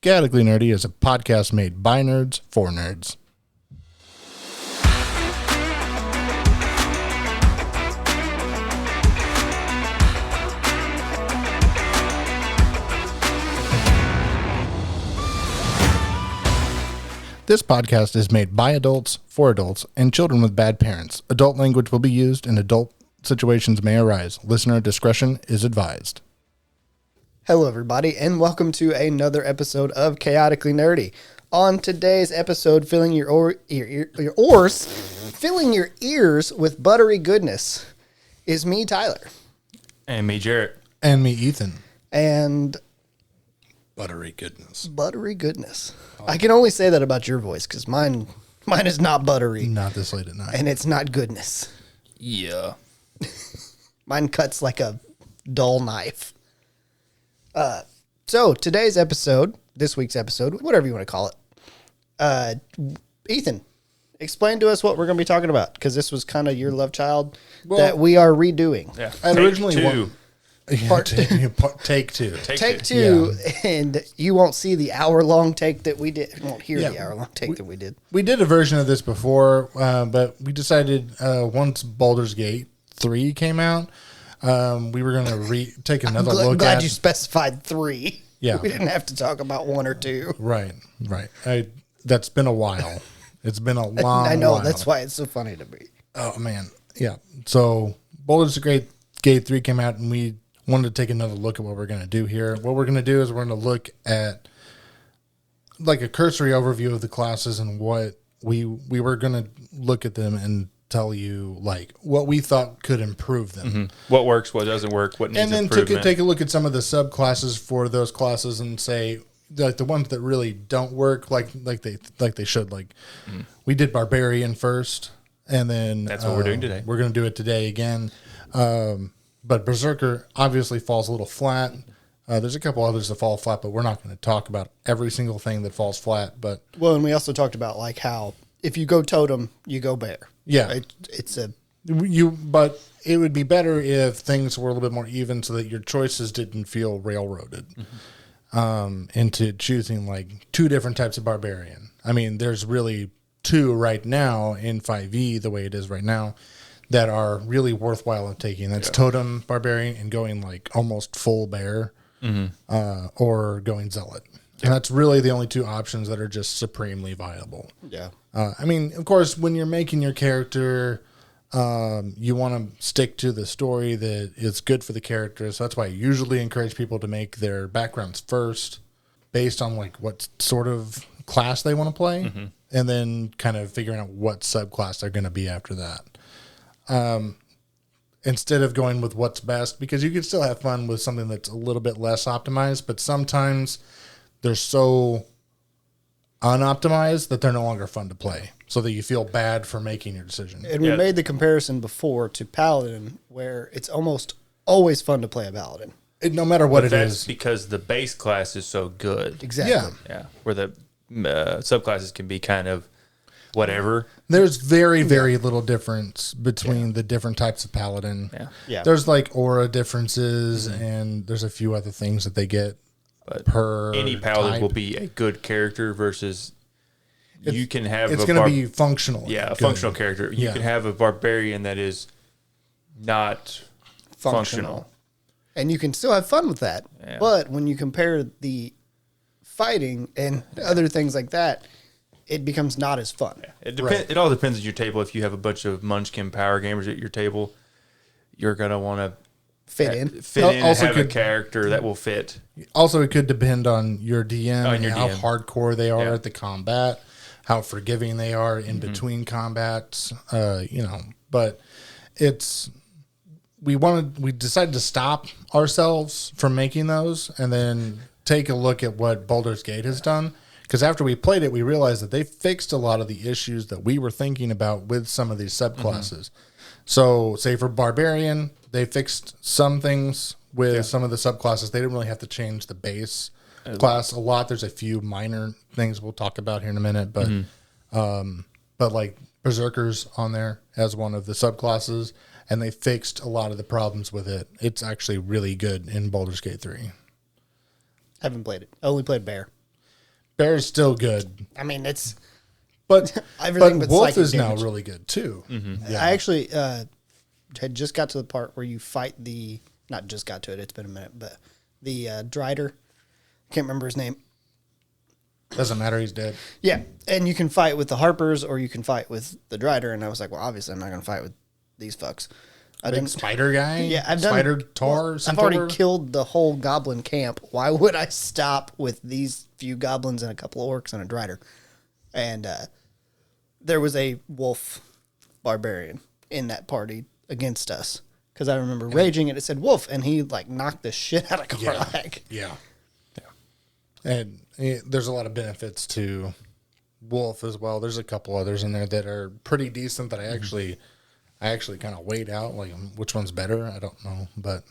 Chaotically Nerdy is a podcast made by nerds for nerds. This podcast is made by adults, for adults, and children with bad parents. Adult language will be used and adult situations may arise. Listener discretion is advised. Hello, everybody, and welcome to another episode of Chaotically Nerdy. On today's episode, filling your ears with buttery goodness is me, Tyler. And me, Jarrett. And me, Ethan. And Buttery goodness. buttery goodness. I can only say that about your voice because mine is not buttery. Not this late at night. And it's not goodness. Yeah. Mine cuts like a dull knife. So today's episode, this week's episode, whatever you want to call it. Ethan, explain to us what we're going to be talking about, because this was kind of your love child that we are redoing. Yeah. I'd originally take two. Take two, and you won't see the hour-long take that we did. You won't hear the hour-long take that we did. We did a version of this before, but we decided once Baldur's Gate 3 came out, we were going to take another look at it. Glad you specified 3. Yeah. We didn't have to talk about 1 or 2. Right. That's been a while. It's been a long I know, while. that's why it's so funny to me. Oh, man. Yeah. So Baldur's Gate 3 came out, and we wanted to take another look at what we're going to do here. What we're going to do is we're going to look at like a cursory overview of the classes and what we were going to look at them and tell you like what we thought could improve them. Mm-hmm. What works, what doesn't work, what needs improvement. And then take a look at some of the subclasses for those classes and say like the ones that really don't work like they should. Like we did Barbarian first, and then that's what we're doing today. We're going to do it today again. But Berserker obviously falls a little flat. There's a couple others that fall flat, but we're not going to talk about every single thing that falls flat. But and we also talked about like how if you go totem, you go bear. Yeah, But it would be better if things were a little bit more even, so that your choices didn't feel railroaded into choosing like 2 different types of barbarian. I mean, there's really 2 right now in 5e, the way it is right now, that are really worthwhile of taking. That's totem barbarian and going like almost full bear, or going zealot. And that's really the only 2 options that are just supremely viable. yeah. I mean, of course, when you're making your character, you want to stick to the story that is good for the character. So that's why I usually encourage people to make their backgrounds first based on like what sort of class they want to play, and then kind of figuring out what subclass they're going to be after that. Instead of going with what's best, because you can still have fun with something that's a little bit less optimized, but sometimes they're so unoptimized that they're no longer fun to play, so that you feel bad for making your decision. And we made the comparison before to Paladin, where it's almost always fun to play a Paladin. No matter what that's because the base class is so good. Exactly. Yeah. Where the subclasses can be kind of whatever. There's very, very little difference between the different types of Paladin. Yeah. There's like aura differences, and there's a few other things that they get. But per any Paladin type will be a good character versus you can have it's going to be functional. Yeah, a functional character. You can have a barbarian that is not functional. And you can still have fun with that. Yeah. But when you compare the fighting and other things like that, it becomes not as fun. Yeah. It all depends on your table. If you have a bunch of Munchkin power gamers at your table, you're going to want to fit in also and have a character that will fit. Also, it could depend on your DM and how hardcore they are at the combat, how forgiving they are in between combats. But we decided to stop ourselves from making those and then take a look at what Baldur's Gate has done. Because after we played it, we realized that they fixed a lot of the issues that we were thinking about with some of these subclasses. So, say for Barbarian, they fixed some things with some of the subclasses. They didn't really have to change the base class a lot. There's a few minor things we'll talk about here in a minute, but like Berserker's on there as one of the subclasses, and they fixed a lot of the problems with it. It's actually really good in Baldur's Gate 3. Haven't played it. I only played Bear. Bear's still good. I mean, it's But everything but Wolf psychic is now damage. really good too. Yeah. I actually had just got to the part where you fight not just got to it, it's been a minute, but the Drider. Can't remember his name. Doesn't matter. He's dead. Yeah, and you can fight with the Harpers or you can fight with the Drider, and I was like, well, obviously I'm not going to fight with these fucks. I Big didn't. spider guy. Yeah, I've done. Spider Tar. I've Centaur? already killed the whole goblin camp. Why would I stop with these few goblins and a couple of orcs and a Drider? And there was a wolf barbarian in that party against us because I remember raging and it said wolf, and he like knocked the shit out of Karlak. Yeah. And there's a lot of benefits to Wolf as well. There's a couple others in there that are pretty decent that I actually kind of weighed out, like which one's better. I don't know, but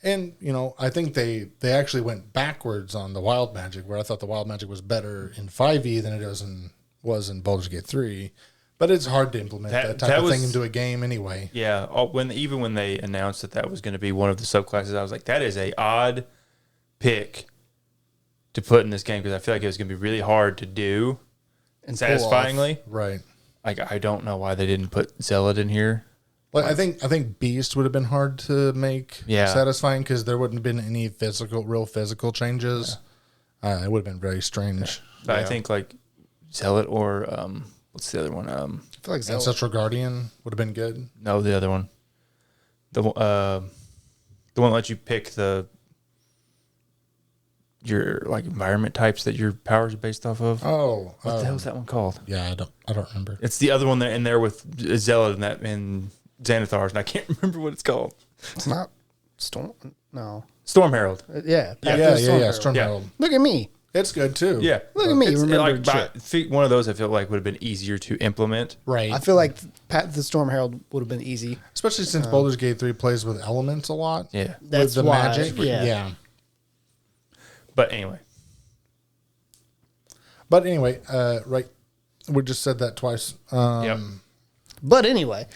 and I think they actually went backwards on the wild magic, where I thought the wild magic was better in 5e than it was in Baldur's Gate 3. But it's hard to implement that type of thing into a game anyway. Yeah, even when they announced that was going to be one of the subclasses, I was like, that is a odd pick to put in this game because I feel like it was going to be really hard to do And satisfyingly. Right. Like I don't know why they didn't put Zealot in here. Like I think Beast would have been hard to make satisfying because there wouldn't have been any real physical changes. It would have been very strange. But I think like Zealot or what's the other one? I feel like Zealot. Ancestral Guardian would have been good. No, the other one. The one that lets you pick your like environment types that your powers are based off of. Oh, What the hell is that one called? Yeah, I don't remember. It's the other one in there with Zealot and Xanathars, and I can't remember what it's called. It's not Storm. No. Storm Herald. Yeah. Storm Yeah. Herald. Look at me. It's good too. Yeah. Look at me. It's Remember like one of those I feel like would have been easier to implement. Right. I feel like the Storm Herald would have been easy. Especially since Baldur's Gate 3 plays with elements a lot. Yeah. That's with the why, magic. yeah. But anyway. Right. We just said that twice. Yep. But anyway,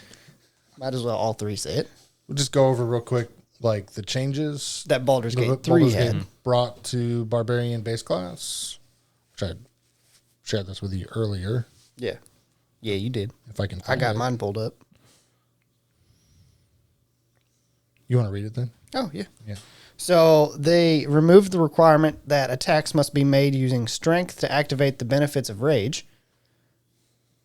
might as well all three say it. We'll just go over real quick, like the changes That Baldur's Gate 3 Baldur's had. Gate brought to Barbarian base class, which I shared this with you earlier. Yeah. Yeah, you did. If I can I find got it. mine pulled up. You want to read it then? Oh, yeah. Yeah. So they removed the requirement that attacks must be made using strength to activate the benefits of rage,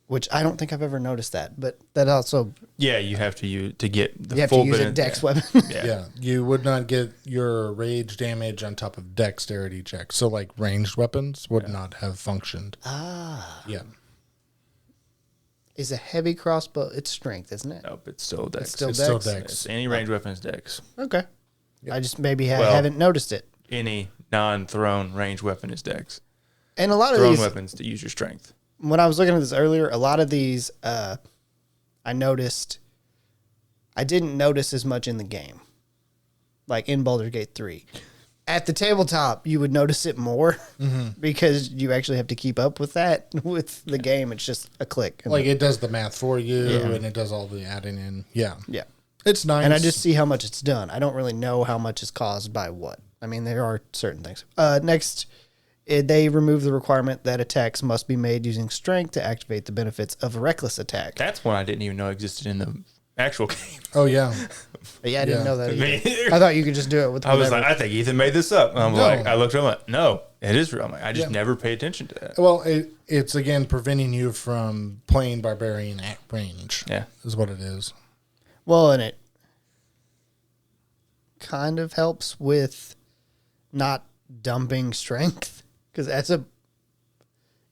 which I don't think I've ever noticed that. But that also, Yeah, you have to get the you have full to use a benefit. dex weapon. Yeah. You would not get your rage damage on top of dexterity checks. So like ranged weapons would not have functioned. Ah. Yeah. Is a heavy crossbow, it's strength, isn't it? Nope, it's still dex. It's still It's dex? still dex. It's any range weapon is dex. Okay. I just maybe Well- haven't noticed it. Any non-thrown range weapon is dex. And a lot of Thrown these, weapons to use your strength. when I was looking at this earlier, a lot of these I noticed, I didn't notice as much in the game, like in Baldur's Gate 3. At the tabletop, you would notice it more because you actually have to keep up with that. With the game, it's just a click. Like it does the math for you Yeah. and it does all the adding in. Yeah. yeah. It's nice. And I just see how much it's done. I don't really know how much is caused by what. I mean, there are certain things. Next, they remove the requirement that attacks must be made using strength to activate the benefits of a reckless attack. That's one I didn't even know existed in the actual game. Oh yeah. Yeah, I didn't Yeah. know that Me either. either. I thought you could just do it with I was whatever. like, I think Ethan made this up. And I'm No. like, I looked at him like, no, it is real. I'm like, I just Yeah. never pay attention to that. Well, it's again preventing you from playing Barbarian at range. Yeah. Is what it is. Well, and it kind of helps with not dumping strength because as a,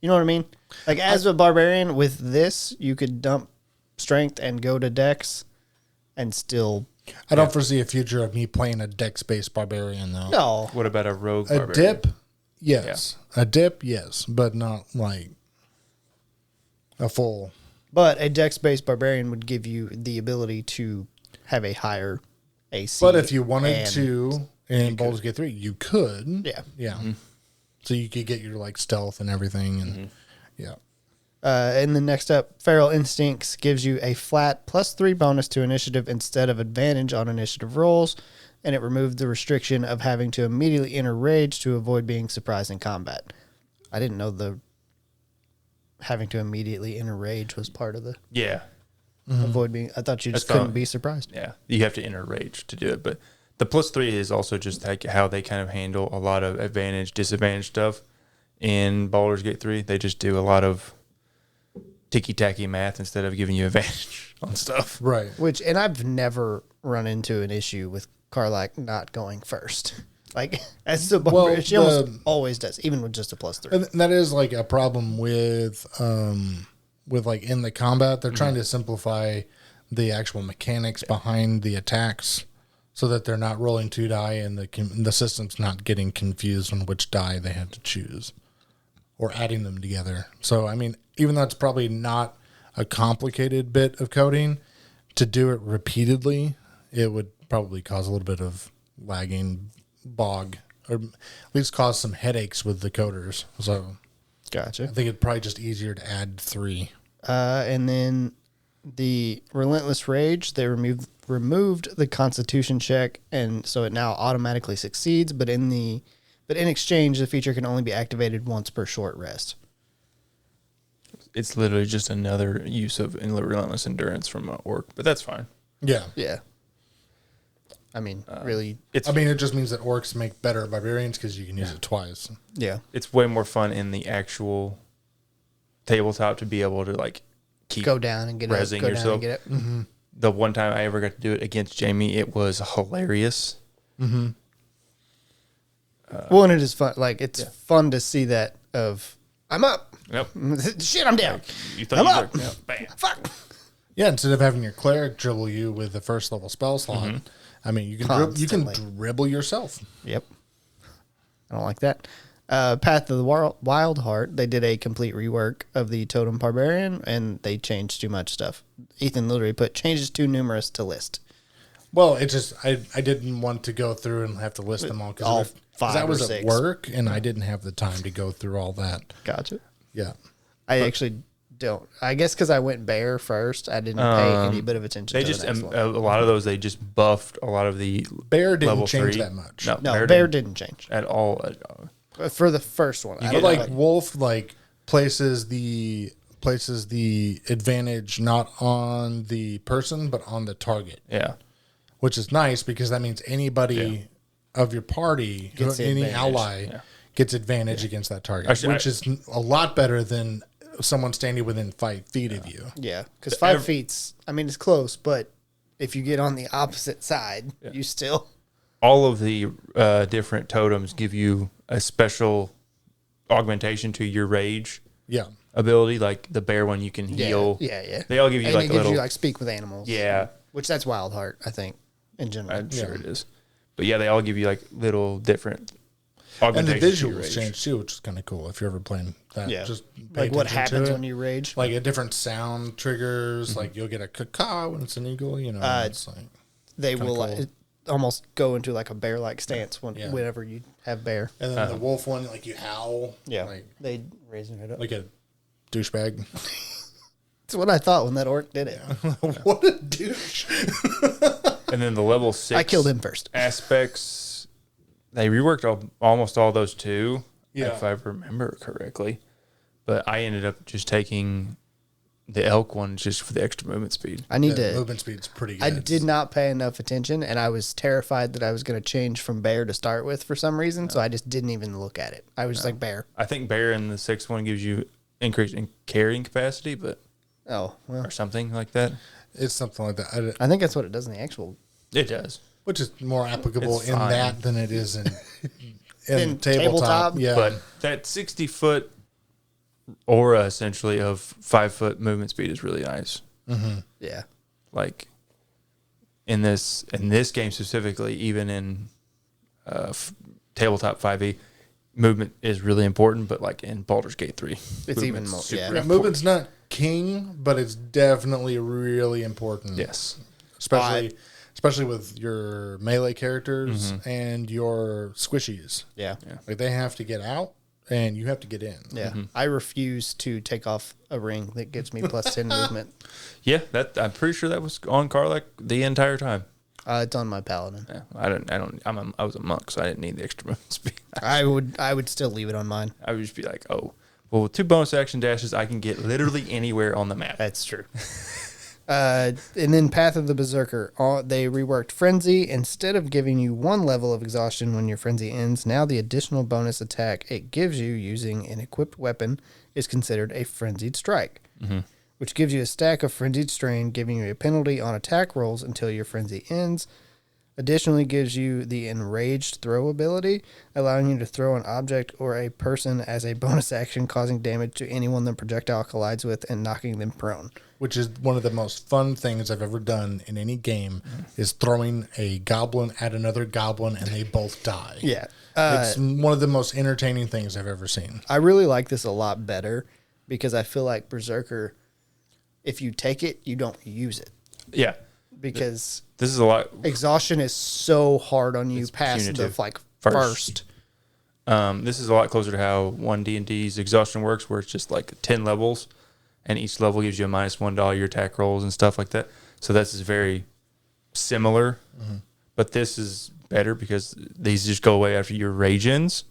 you know what I mean? Like as a barbarian with this, you could dump strength and go to dex and still. I don't foresee a future of me playing a dex-based Barbarian though. No. What about a rogue A barbarian? dip, yes. A dip, yes, but not like a full. But a dex-based barbarian would give you the ability to have a higher AC. But if you wanted and- to in Baldur's Gate 3, you could. Yeah. Yeah. So you could get your like stealth and everything and yeah. And then next up, Feral Instincts gives you a flat +3 bonus to initiative instead of advantage on initiative rolls. and it removed the restriction of having to immediately enter rage to avoid being surprised in combat. I didn't know the having to immediately enter rage was part of the Yeah. avoid being. I thought you just That's couldn't not- be surprised. Yeah. You have to enter rage to do it. But the +3 is also just like how they kind of handle a lot of advantage, disadvantage stuff in Baldur's Gate 3. They just do a lot of ticky-tacky math instead of giving you advantage on stuff. Right. And I've never run into an issue with Karlak not going first. Like, as the barbarian, she almost always does, even with just a +3. And that is like a problem with like in the combat. They're trying to simplify the actual mechanics behind the attacks so that they're not rolling 2 die and the system's not getting confused on which die they have to choose or adding them together. So, I mean, even though it's probably not a complicated bit of coding, to do it repeatedly, it would probably cause a little bit of lagging, bog, or at least cause some headaches with the coders. So Gotcha. I think it'd probably just easier to add 3. And then the Relentless Rage, they removed the Constitution check, and so it now automatically succeeds. But in exchange, the feature can only be activated once per short rest. It's literally just another use of Relentless Endurance from Orc, but that's fine. Yeah. Yeah. I mean, really, It just means that orcs make better barbarians because you can use it twice. yeah. It's way more fun in the actual tabletop to be able to like keep Go down and get it. rezzing Go down yourself. and get it. Mm-hmm. The one time I ever got to do it against Jamie, it was hilarious. Well, and it is fun. Like, it's fun to see that of, I'm up. Yep. Shit, I'm down. You thought I'm you up. were, bam. Fuck. Yeah, instead of having your cleric dribble you with the first level spell slot, I mean, you can Constantly. dribble yourself. Yep. I don't like that. Path of the Wild Heart, they did a complete rework of the Totem Barbarian, and they changed too much stuff. Ethan literally put changes too numerous to list. Well, it just I didn't want to go through and have to list them all All because 5 I or was 6. at work and I didn't have the time to go through all that. Gotcha. Yeah. I actually don't. I guess because I went bear first, I didn't pay any bit of attention They to just the next one. a lot of those they just buffed a lot of the Bear didn't level change 3. that much. No, bear didn't change. at all. For the first one. I But don't like know. Wolf places the advantage not on the person but on the target, Yeah. which is nice because that means anybody of your party, Gets the any advantage. ally, gets advantage against that target, Actually, which is a lot better than someone standing within 5 feet of you. Yeah, because 5 feet's, I mean, it's close, but if you get on the opposite side, you still... All of the different totems give you a special augmentation to your rage Yeah. ability. Like the bear one, you can heal. Yeah. They all give you and like it a gives little. you like speak with animals. Yeah. Which that's Wild Heart, I think, in general. I'm sure it is. But yeah, they all give you like little different And the augmentations. to your visuals rage. change too, which is kind of cool if you're ever playing that. Yeah. Just pay Like what attention to happens it. when you rage. Like a different sound triggers. Like you'll get a caw when it's an eagle. You know, it's like They kinda will cool. Almost go into like a bear-like stance Yeah. whenever you have bear. and then the wolf one, like you howl. Yeah. like They raise their head up. like a douchebag. That's what I thought when that orc did it. What a douche! And then the level 6 I killed him first. aspects, they reworked almost all those too, Yeah. if I remember correctly. But I ended up just taking the elk one just for the extra movement speed. I need The to... movement speed's pretty good. I did not pay enough attention, and I was terrified that I was going to change from bear to start with for some reason, so I just didn't even look at it. I was just like, bear. I think bear in the 6th one gives you increase in carrying capacity, but Oh, well. or something like that. It's something like that. I think that's what it does in the actual... It does. Which is more applicable It's in fine. that than it is in In tabletop. tabletop? Yeah. But that 60-foot aura essentially of 5-foot movement speed is really nice. Yeah. Like in this game specifically, even in tabletop 5e, movement is really important. But like in Baldur's Gate 3, It's even movement's more... super Yeah. Yeah, movement's not king, but it's definitely really important. Yes. Especially with your melee characters and your squishies. Yeah. Like they have to get out and you have to get in. Yeah. I refuse to take off a ring that gives me plus 10 movement. Yeah, that I'm pretty sure that was on Karlak the entire time. It's on my paladin. Yeah, I was a monk, so I didn't need the extra movement speed. I would still leave it on mine. I would just be like, oh, well, with 2 bonus action dashes, I can get literally anywhere on the map. That's true. And then Path of the Berserker. They reworked Frenzy. Instead of giving you 1 level of exhaustion when your Frenzy ends, now the additional bonus attack it gives you using an equipped weapon is considered a Frenzied Strike, which gives you a stack of Frenzied Strain, giving you a penalty on attack rolls until your Frenzy ends. Additionally, gives you the Enraged Throw ability, allowing you to throw an object or a person as a bonus action, causing damage to anyone the projectile collides with and knocking them prone. Which is one of the most fun things I've ever done in any game, is throwing a goblin at another goblin and they both die. Yeah. It's one of the most entertaining things I've ever seen. I really like this a lot better because I feel like Berserker, if you take it, you don't use it. Yeah. Because This is a lot. exhaustion is so hard on you It's past the punitive. first. This is a lot closer to how 1D&D's exhaustion works, where it's just like 10 levels, and each level gives you a -1 to all your attack rolls and stuff like that. So this is very similar, but this is better because these just go away after your rage ends,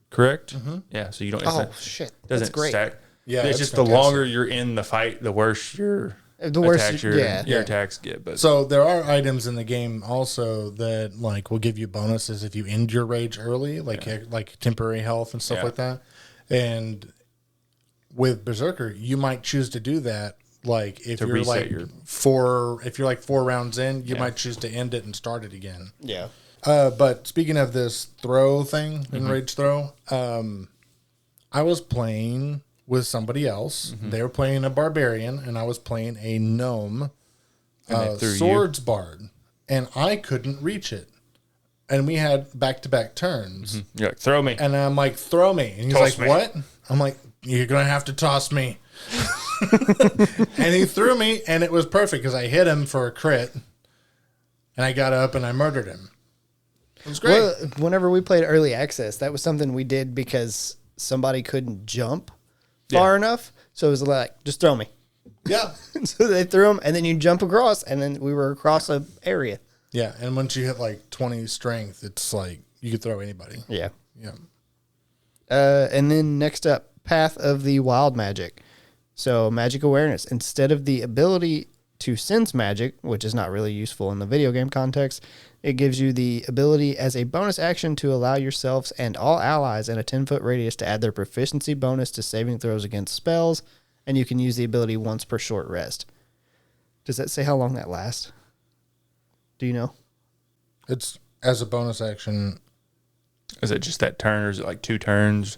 correct? Yeah, so you don't. Oh, shit. That's Doesn't great. stack. Yeah, it's that's just fantastic. the longer you're in the fight, the worse your Yeah. attacks get. But So there are items in the game also that like will give you bonuses if you end your rage early, like temporary health and stuff Yeah. like that. And with Berserker, you might choose to do that. Like if To you're reset like your- 4 rounds in, you Yeah. might choose to end it and start it again. Yeah. But speaking of this throw thing, enraged throw, I was playing with somebody else. They were playing a barbarian, and I was playing a gnome And they threw you. swords bard, and I couldn't reach it. And we had back-to-back turns, you're like, throw me. and I'm like, "Throw me!" And he's Toss like, me. "What?" I'm like, "You're gonna have to toss me." And he threw me, and it was perfect because I hit him for a crit, and I got up and I murdered him. It was great. Well, whenever we played early access, that was something we did because somebody couldn't jump far enough. So it was like, just throw me. Yeah. So they threw him, and then you jump across, and then we were across a area. Yeah. And once you hit like 20 strength, it's like you could throw anybody. Yeah. Yeah. And then next up, Path of the Wild Magic. So magic awareness. Instead of the ability to sense magic, which is not really useful in the video game context, it gives you the ability as a bonus action to allow yourselves and all allies in a 10-foot radius to add their proficiency bonus to saving throws against spells, and you can use the ability once per short rest. Does that say how long that lasts? Do you know? It's as a bonus action. Is it just that turn, or is it like 2 turns?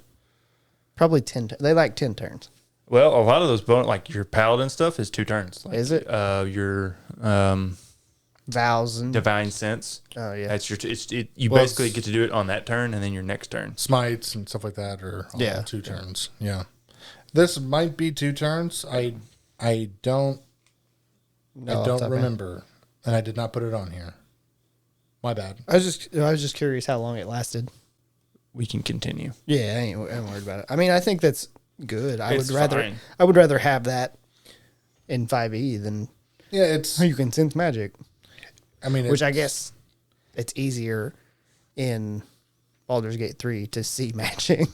Probably 10. They like 10 turns. Well, a lot of those bonus, like your paladin stuff, is 2 turns. Like, Is it? Your Vows and... divine sense. Oh, yeah. That's you Well, basically get to do it on that turn and then your next turn. Smites and stuff like that are all Yeah. 2 turns. Yeah. This might be 2 turns. I don't No, I off the top don't of my head. remember, and I did not put it on here. My bad. I was just curious how long it lasted. We can continue. Yeah, I ain't worried about it. I mean, I think that's good. I It's would rather fine. have that in 5e than Yeah, it's. you can sense magic, I mean, which I guess it's easier in Baldur's Gate 3 to see magic.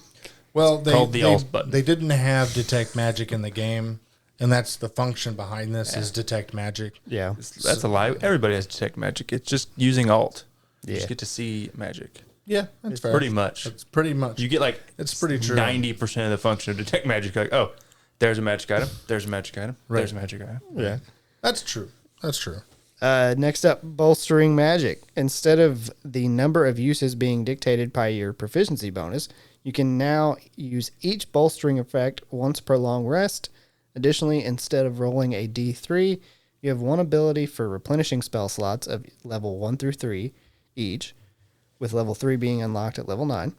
well, called the alt button. They didn't have detect magic in the game, and that's the function behind this is detect magic. Yeah. That's a lie. Everybody has detect magic. It's just using alt. You Yeah. just get to see magic. Yeah, that's fair. Pretty much. It's pretty much. You get like It's pretty true. 90% of the function of detect magic. You're like, oh, there's a magic item. There's a magic item. Right. There's a magic item. Yeah. That's true. That's true. Next up, bolstering magic. Instead of the number of uses being dictated by your proficiency bonus, you can now use each bolstering effect once per long rest. Additionally, instead of rolling a d3, you have 1 ability for replenishing spell slots of level 1 through 3 each, with level 3 being unlocked at level 9.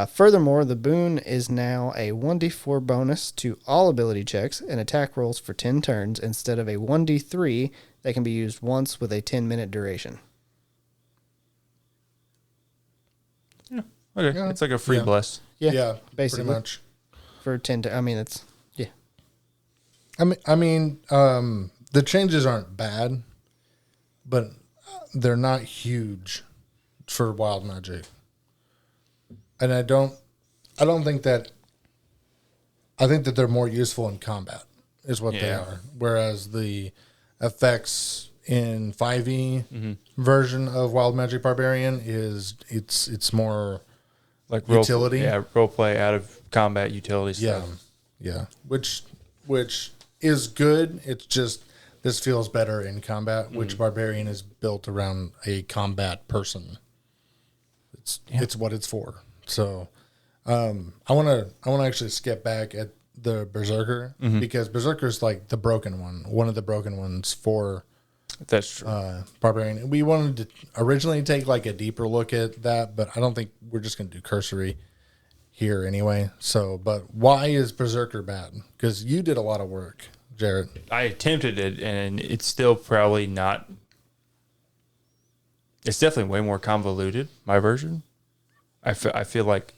Furthermore, the boon is now a 1d4 bonus to all ability checks and attack rolls for 10 turns instead of a 1d3 that can be used once with a 10-minute duration. Okay. Yeah. It's like a free Yeah. bless. Yeah, basically. pretty much. For 10 I mean, it's, yeah. I mean, the changes aren't bad, but they're not huge for wild magic. And I don't think that. I think that they're more useful in combat, is what they are. Whereas the effects in 5e version of Wild Magic Barbarian is it's more Like utility. Role play out of combat utility stuff. Yeah. Which is good. It's just this feels better in combat, which Barbarian is built around a combat person. It's what it's for. So I wanna actually skip back at the Berserker because Berserker's like the broken one of the broken ones for That's true. Barbarian. We wanted to originally take like a deeper look at that, but I don't think we're just gonna do cursory here anyway. So, but why is Berserker bad? Because you did a lot of work, Jarrett. I attempted it, and it's still probably not. It's definitely way more convoluted. My version. I feel like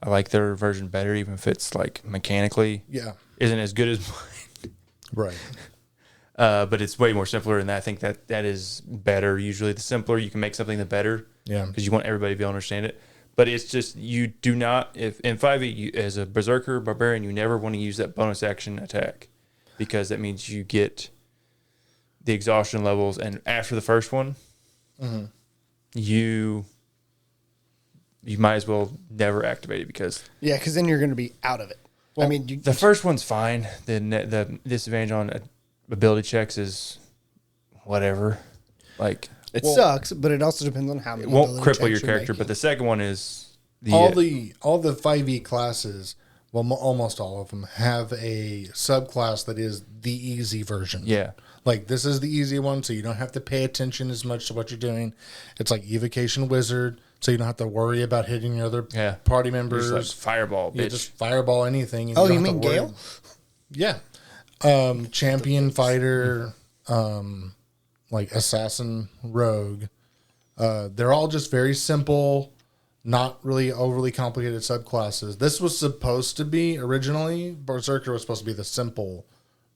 I like their version better, even if it's like mechanically isn't as good as mine. Right. But it's way more simpler, and I think that is better. Usually, the simpler you can make something, the better. Yeah. Because you want everybody to be able to understand it. But it's just you do not. If in 5e, as a Berserker Barbarian, you never want to use that bonus action attack, because that means you get the exhaustion levels, and after the first one, you might as well never activate it because because then you're going to be out of it. I mean, the first one's fine. The disadvantage on ability checks is whatever. Like it sucks, but it also depends on how many it won't ability cripple your checks you're character. making. But the second one is all the 5e classes, well, almost all of them have a subclass that is the easy version. Yeah. Like this is the easy one, so you don't have to pay attention as much to what you're doing. It's like Evocation Wizard, so you don't have to worry about hitting your other party members. Just like fireball, bitch. You just fireball anything. And Oh, don't you have to mean worry. Gale? Yeah. Champion Fighter, like Assassin Rogue. They're all just very simple, not really overly complicated subclasses. This was supposed to be, originally, Berserker was supposed to be the simple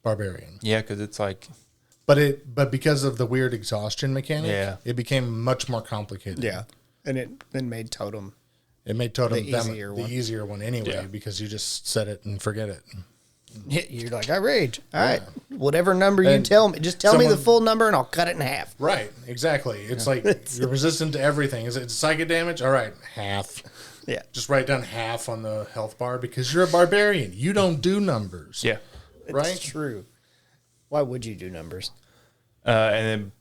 Barbarian. Yeah, because it's like... But because of the weird exhaustion mechanic, it became much more complicated. Yeah. And it then made Totem. It made Totem the easier one anyway, because you just set it and forget it. You're like, I rage. All right. Whatever number you tell me, just tell me the full number and I'll cut it in half. Right. Exactly. It's like you're resistant to everything. Is it psychic damage? All right. Half. Yeah. Just write down half on the health bar because you're a barbarian. You don't do numbers. Yeah. Right? It's true. Why would you do numbers? And then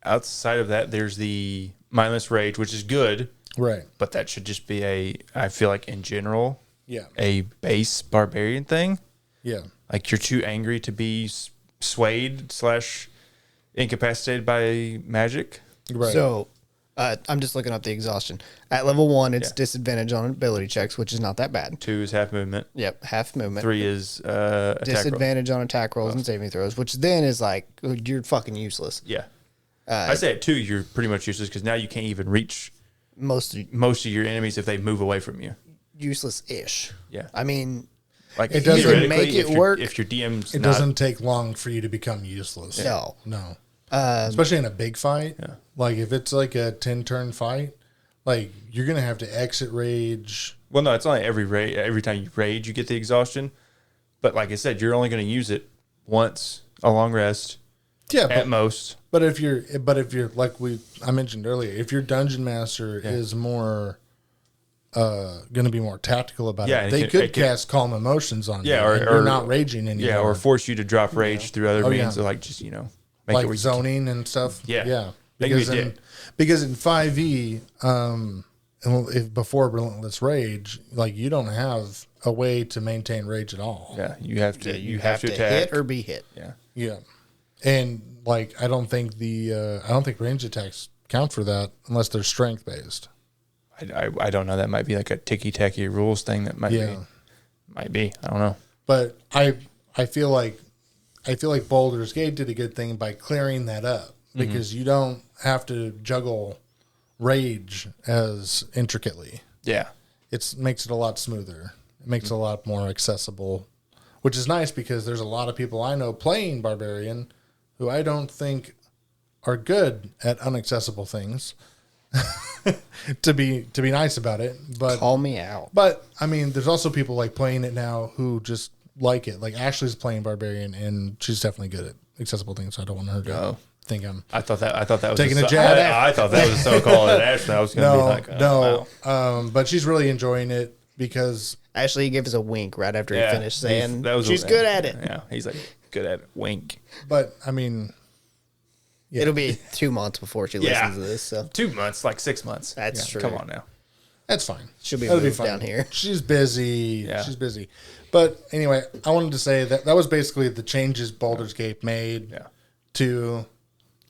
outside of that, there's the mindless rage, which is good. Right. But that should just be I feel like in general, Yeah. a base barbarian thing. Yeah. Like you're too angry to be swayed / incapacitated by magic. Right. So I'm just looking up the exhaustion. At level 1, it's disadvantage on ability checks, which is not that bad. 2 is half movement. Yep, half movement. 3 is attack roll. Disadvantage on attack rolls and saving throws, which then is like, you're fucking useless. Yeah. I say at 2, you're pretty much useless because now you can't even reach Most most of your enemies if they move away from you. useless-ish. Yeah. I mean, Like It doesn't theoretically, make it work. If your DM's it not, doesn't take long for you to become useless. no. No. Especially in a big fight. Yeah. Like if it's like a 10-turn fight, like you're going to have to exit rage. Well, no, it's only every time you rage, you get the exhaustion. But like I said, you're only going to use it once, a long rest, Yeah. at most. But if you're like I mentioned earlier, if your dungeon master is more going to be more tactical about Yeah, it, and they could cast calm emotions on you. Yeah, and you're not raging anymore. Yeah, or force you to drop rage through other Oh, means, yeah. or like just make it like where you zoning and stuff. Yeah. yeah. They can be Because a in dick. because in 5e, if before Relentless Rage, like you don't have a way to maintain rage at all. Yeah, you have to. You have to attack hit or be hit. Yeah, Yeah, and like I don't think range attacks count for that unless they're strength based. I don't know. That might be like a ticky tacky rules thing. That might be. I don't know. But I feel like Baldur's Gate did a good thing by clearing that up because you don't have to juggle rage as intricately. Yeah, It makes it a lot smoother. It makes it a lot more accessible, which is nice because there's a lot of people I know playing Barbarian who I don't think are good at unaccessible things. to be nice about it, but Call me out. But I mean, there's also people like playing it now who just like it. Like Ashley's playing Barbarian, and she's definitely good at accessible things. So I don't want her to think I'm. I thought that was taking a jab. I thought that was so called at Ashley. I was going to be like, no. But she's really enjoying it because Ashley gave us a wink right after he finished saying she's a- good at it. Yeah, he's like good at it. Wink. But I mean, yeah. It'll be 2 months before she listens to this. So 2 months, like 6 months. That's true. Come on now. That's fine. She'll be That'll moved fine. down here. She's busy. Yeah. She's busy. But anyway, I wanted to say that was basically the changes Baldur's Gate made to.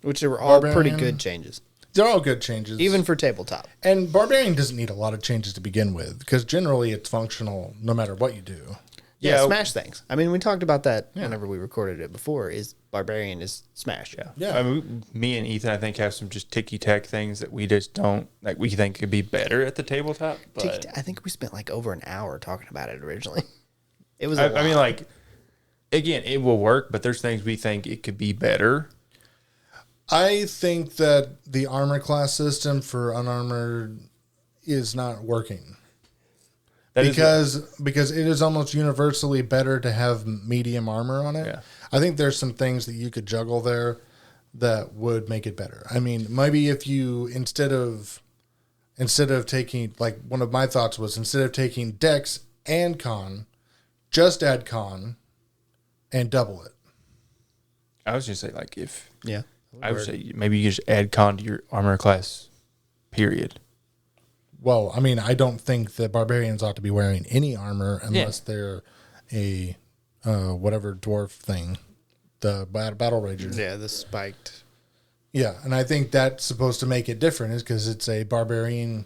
Which were all Barbarian. pretty good changes. They're all good changes. Even for tabletop. And Barbarian doesn't need a lot of changes to begin with because generally it's functional no matter what you do. Yeah, Smash things. I mean, we talked about that whenever we recorded it before. Is Barbarian is Smash? Yeah. I mean, me and Ethan, I think, have some just ticky tack things that we just don't like. We think could be better at the tabletop. But I think we spent like over an hour talking about it originally. It was. I mean, like again, it will work, but there's things we think it could be better. I think that the armor class system for unarmored is not working. Because it is almost universally better to have medium armor on it. Yeah. I think there's some things that you could juggle there that would make it better. I mean, maybe if you instead of taking, like, one of my thoughts was instead of taking Dex and Con, just add Con and double it. I was just say like if I would say maybe you just add con to your armor class, period. Well, I mean, I don't think that barbarians ought to be wearing any armor unless they're a whatever dwarf thing, the battle rager. Yeah, the spiked. Yeah, and I think that's supposed to make it different, is because it's a barbarian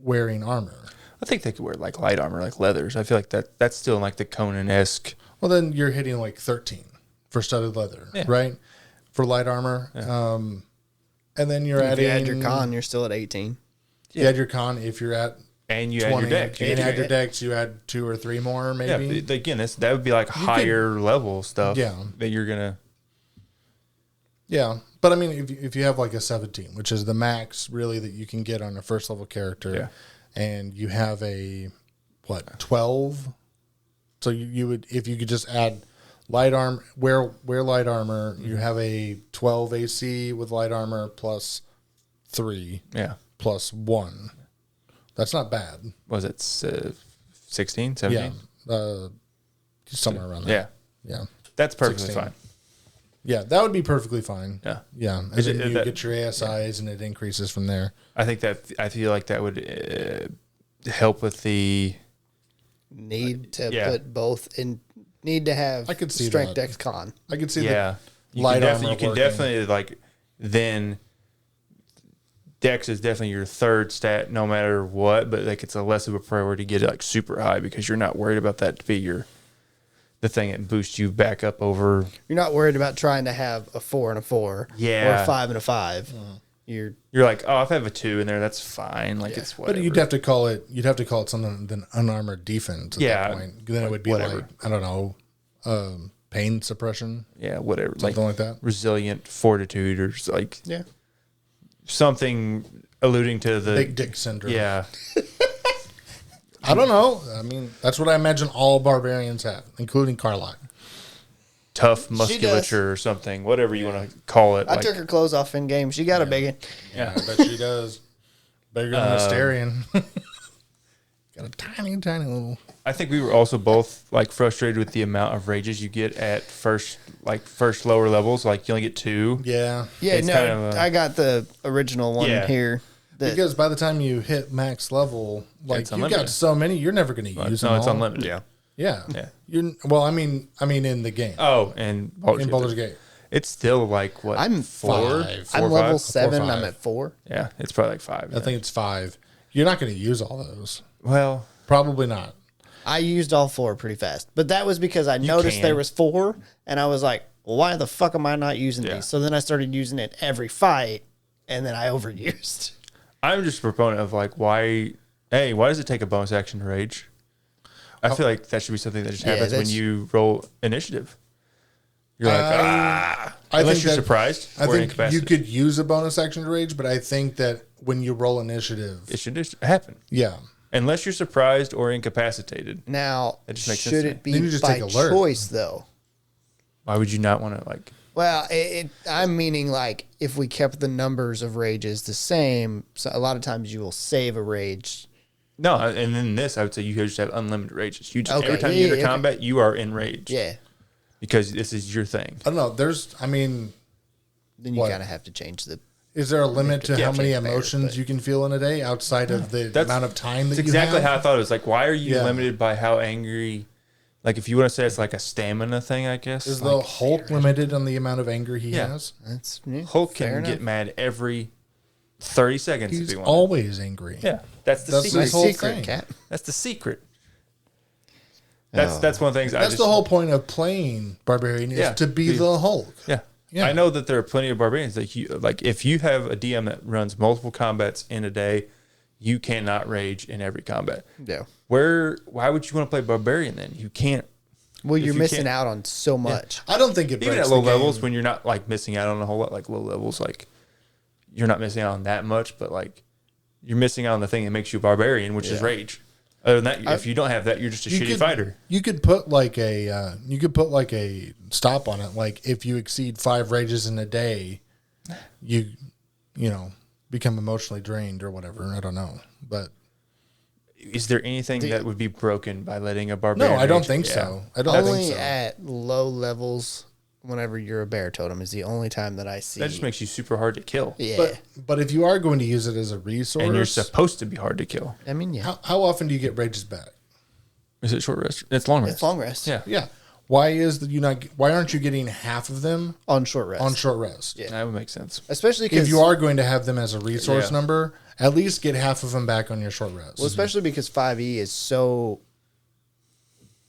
wearing armor. I think they could wear like light armor, like leathers. I feel like that's still like the Conan-esque. Well, then you're hitting like 13 for studded leather, right? For light armor. Yeah. And then you're If adding... you add your con, you're still at 18. You add your con if you're at And you 20. add your deck. And add your decks, you add 2 or 3 more, maybe. Yeah, but again, that would be like higher level stuff. Yeah. That you're gonna. Yeah, but I mean, if you have like a 17, which is the max really that you can get on a first level character, and you have a 12, so you would, if you could just add light armor, wear light armor, you have a 12 AC with light armor plus 3, plus 1. That's not bad. Was it 16, 17? Yeah, somewhere around there. Yeah, Yeah. that's perfectly 16. fine. Yeah, that would be perfectly fine. Yeah. Yeah. And then you get your ASIs and it increases from there. I feel like that would help with the Need to put both in. Need to have I could see strength that. dex con. I could see light armor You can working. definitely like then. Dex is definitely your third stat, no matter what. But like it's a less of a priority to get it like super high because you're not worried about that to be the thing that boosts you back up over. You're not worried about trying to have a 4 and a 4, or a 5 and a 5. You're like, oh, if I have a 2 in there, that's fine. Like it's whatever. But you'd have to call it something than unarmored defense at that point. Then it would be like, I don't know, pain suppression. Yeah, whatever. Something like that. Resilient fortitude or just like yeah. something alluding to the Big dick syndrome. Yeah. I don't know. I mean, that's what I imagine all barbarians have, including Carlock. Tough musculature or something, whatever you want to call it. I took her clothes off in game. She got a big one. Yeah, I bet she does. Bigger than a Styrian. Got a tiny, tiny little. I think we were also both like frustrated with the amount of rages you get at first lower levels. Like you only get 2. Yeah. Yeah, It's kind of I got the original one here. Because by the time you hit max level, like you got so many, you're never going to use them. No, it's all. unlimited. Yeah. Yeah. Well, I mean in the game. Oh, and Baldur's Gate. It's still like what? I'm 4. 5. I'm level 7. 5. I'm at 4. Yeah, it's probably like 5. I think it's 5. You're not going to use all those. Well, Probably not. I used all 4 pretty fast, but that was because I noticed there was 4, and I was like, well, why the fuck am I not using these? So then I started using it every fight, and then I overused. I'm just a proponent of like why does it take a bonus action to rage? I feel like that should be something that just happens when you roll initiative. You're like, unless you're that- surprised I or think you incapacitated. could use a bonus action to rage, but I think that when you roll initiative, It should just happen. yeah, Unless you're surprised or incapacitated. Now, That just makes sense should to it Then you be just by take alert. choice though? Why would you not want to like? Well, I'm meaning like if we kept the numbers of rages the same, so a lot of times you will save a rage. No, and then this, I would say you just have unlimited rages. You just Okay, every time yeah, you enter yeah, okay. combat, you are in rage. Yeah, Because this is your thing. I don't know. then you What? kind of have to change the. Is there a limit to Yeah, how many fair, emotions but- you can feel in a day outside of the That's- amount of time that That's you exactly have? how I thought it was. Like, why are you Yeah. limited by how angry? Like, if you want to say it's like a stamina thing, I guess. Is like, the Hulk limited on the amount of anger he Yeah. has? That's Hulk fair can enough. get mad every 30 seconds if He's he wants. always angry. Yeah, that's the That's secret. his whole secret, thing. cat. That's the secret. That's one of the things. That's the whole point of playing Barbarian is Yeah. to be the Hulk. Yeah. Yeah. I know that there are plenty of barbarians that like if you have a DM that runs multiple combats in a day, you cannot rage in every combat. Yeah. Why would you want to play barbarian then? You can't. Well, you're you missing can't- out on so much. I don't think it Even breaks at low the game. levels when you're not like missing out on a whole lot, like low levels, like you're not missing out on that much, but like you're missing out on the thing that makes you a barbarian, which is rage. Other than that, if you don't have that, you're just a shitty fighter. You could put like a stop on it. Like if you exceed 5 rages in a day, you become emotionally drained or whatever. I don't know, but Is there anything that would be broken by letting a no, barbarian? I don't rage? think Yeah. so. I don't Only think so. at low levels, whenever you're a bear totem, is the only time that I see. That just makes you super hard to kill. yeah. But if you are going to use it as a resource, And you're supposed to be hard to kill. I mean, yeah. how often do you get rages back? Is it short rest? It's long rest. It's long rest. Yeah. Yeah. Why aren't you getting half of them On short rest. on short rest? Yeah. That would make sense. Especially because If you are going to have them as a resource Yeah. number, at least get half of them back on your short rest. Well, especially because 5e is so.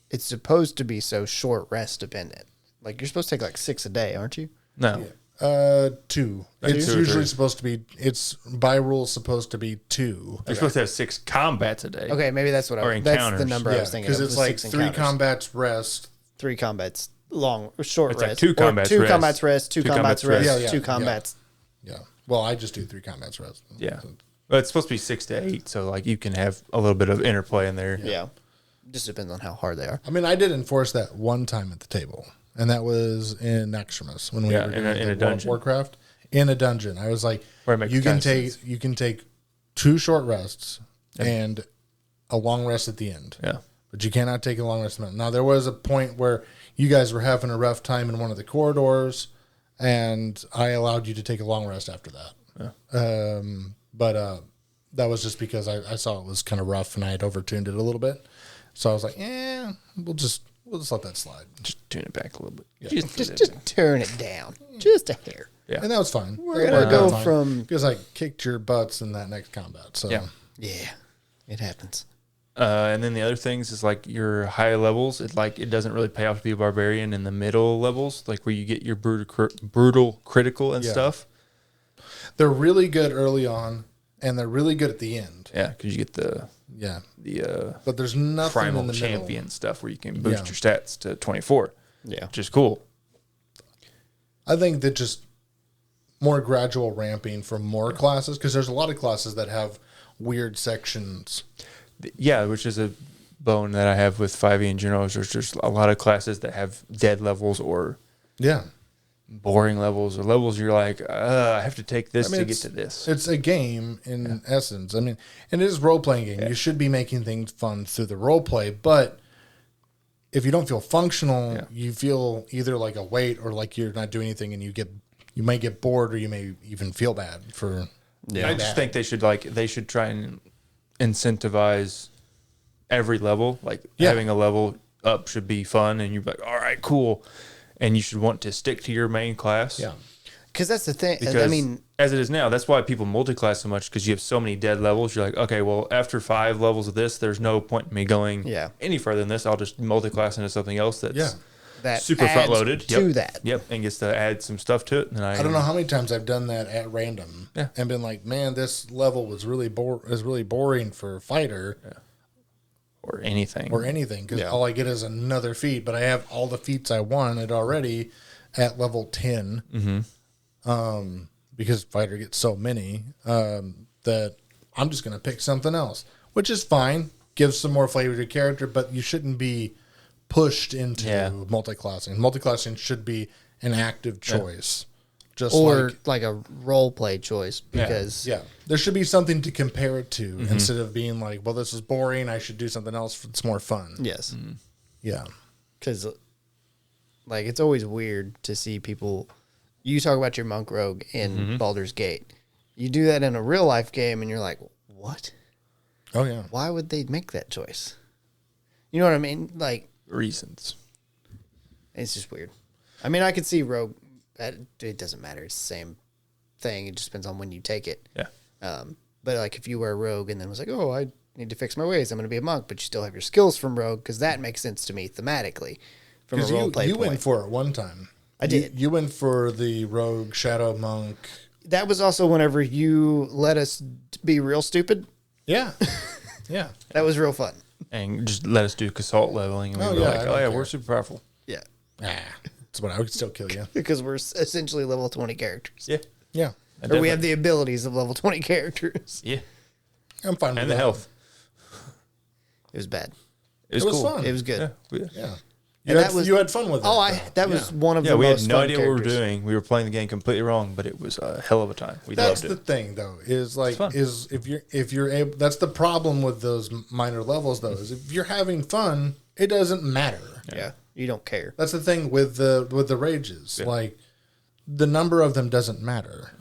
It's supposed to be so short rest dependent. Like you're supposed to take like 6 a day, aren't you? No. 2. Like It's 2 or usually 3. supposed to be. It's by rule supposed to be 2. You're supposed to have 6 combats a day. Okay, maybe that's what Or I. That's the encounters. number I Yeah, was thinking. because of, it's was like 6 3 encounters. combats rest. 3 combats long or short It's like rest. 2 Or combats 2 rest. combats rest. 2 2 combats combats rest. rest. Yeah, yeah, 2 yeah. combats. Yeah. Well, I just do 3 combats rest. Yeah. Well, it's supposed to be 6 to 8, so like you can have a little bit of interplay in there. Yeah. Just depends on how hard they are. I mean, I did enforce that one time at the table, and that was in Extremis when we Yeah, were in doing a the dungeon. Warcraft in a dungeon. I was like, Where it makes you can kind of take 2 short rests and a long rest at the end. Yeah. But you cannot take a long rest. Now there was a point where you guys were having a rough time in one of the corridors, and I allowed you to take a long rest after that. But that was just because I saw it was kind of rough, and I had overtuned it a little bit. So I was like, yeah, we'll just let that slide. Just tune it back a little bit. Just turn it down. Just a hair. Yeah. And that was fine. We're gonna go from. because I kicked your butts in that next combat. So Yeah. Yeah, it happens. And then the other things is like your high levels. It doesn't really pay off to be a barbarian in the middle levels, like where you get your brutal critical and Yeah. stuff. they're really good early on, and they're really good at the end. Yeah, because you get the Yeah, the but there's nothing primal in the champion middle. stuff where you can boost Yeah. your stats to 24, Yeah. which is cool. I think that just more gradual ramping for more classes, because there's a lot of classes that have weird sections. Yeah, which is a bone that I have with 5e in general. Is there's just a lot of classes that have dead levels or Yeah, boring levels or levels you're like, I have to take this I mean, to get it's- to this. It's a game in essence. I mean, and it is a role playing game. You should be making things fun through the role play, but if you don't feel functional, Yeah. you feel either like a weight or like you're not doing anything, and you might get bored, or you may even feel bad for. I just think they should try and incentivize every level. Like Yeah. having a level up should be fun, and you're like, all right, cool, and you should want to stick to your main class. Yeah. Because that's the thing. Because I mean, as it is now, that's why people multi-class so much, because you have so many dead levels. You're like, okay, well, after 5 levels of this, there's no point in me going Yeah. any further than this. I'll just multi-class into something else that's Yeah. that super adds front-loaded. to Yep. that. Yep, and gets to add some stuff to it. And I don't know how many times I've done that at random, Yeah. and been like, "Man, this level was really boring for fighter or anything. or anything, because Yeah. all I get is another feat, but I have all the feats I wanted already, at level 10, because fighter gets so many, that I'm just going to pick something else, which is fine. Gives some more flavor to your character, but you shouldn't be pushed into multi-classing. Multi-classing should be an active choice. Just or like a role play choice, because there should be something to compare it to instead of being like, well, this is boring, I should do something else that's more fun. yes, Yeah. because like it's always weird to see people. You talk about your monk rogue in Baldur's Gate. You do that in a real life game, and you're like, what? Oh yeah. Why would they make that choice? You know what I mean? Like Reasons. it's just weird. I mean, I could see rogue. It doesn't matter. It's the same thing. It just depends on when you take it. Yeah. But like if you were a rogue and then was like, oh, I need to fix my ways, I'm going to be a monk, but you still have your skills from rogue, because that makes sense to me thematically from a Because role play you point. went for it one time. I did. You went for the rogue shadow monk. That was also whenever you let us be real stupid. Yeah. Yeah. That was real fun. And just let us do assault leveling, and we Oh, were yeah, I like, don't oh yeah, care. we're super powerful. Yeah. That's what I would still kill you. Because we're essentially level 20 characters. Yeah. Yeah. Or we have the abilities of level 20 characters. Yeah. I'm fine with And the that. health. It was bad. It was, It was cool. fun. It was good. Yeah. Yeah. And that was- You had fun with it. Oh, though. that was one of Yeah, the we had most no fun idea what we were characters. doing. We were playing the game completely wrong, but it was a hell of a time. We That's loved the it. thing, though, is like fun. is if you're able. That's the problem with those minor levels, though, is if you're having fun, it doesn't matter. Yeah. You don't care. That's the thing with the rages. Like the number of them doesn't matter.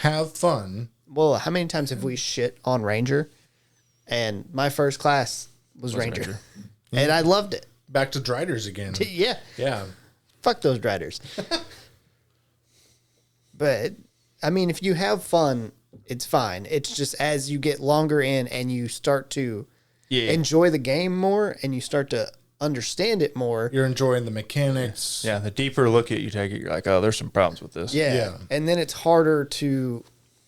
Have fun. Well, how many times have we shit on Ranger? And my first class was Ranger. And I loved it. Back to Driders again. Yeah. Yeah. Fuck those Driders. But, I mean, if you have fun, it's fine. It's just as you get longer in and you start to enjoy the game more and you start to understand it more. You're enjoying the mechanics. Yeah, the deeper look at you take it, you're like, oh, there's some problems with this. Yeah. Yeah. And then it's harder to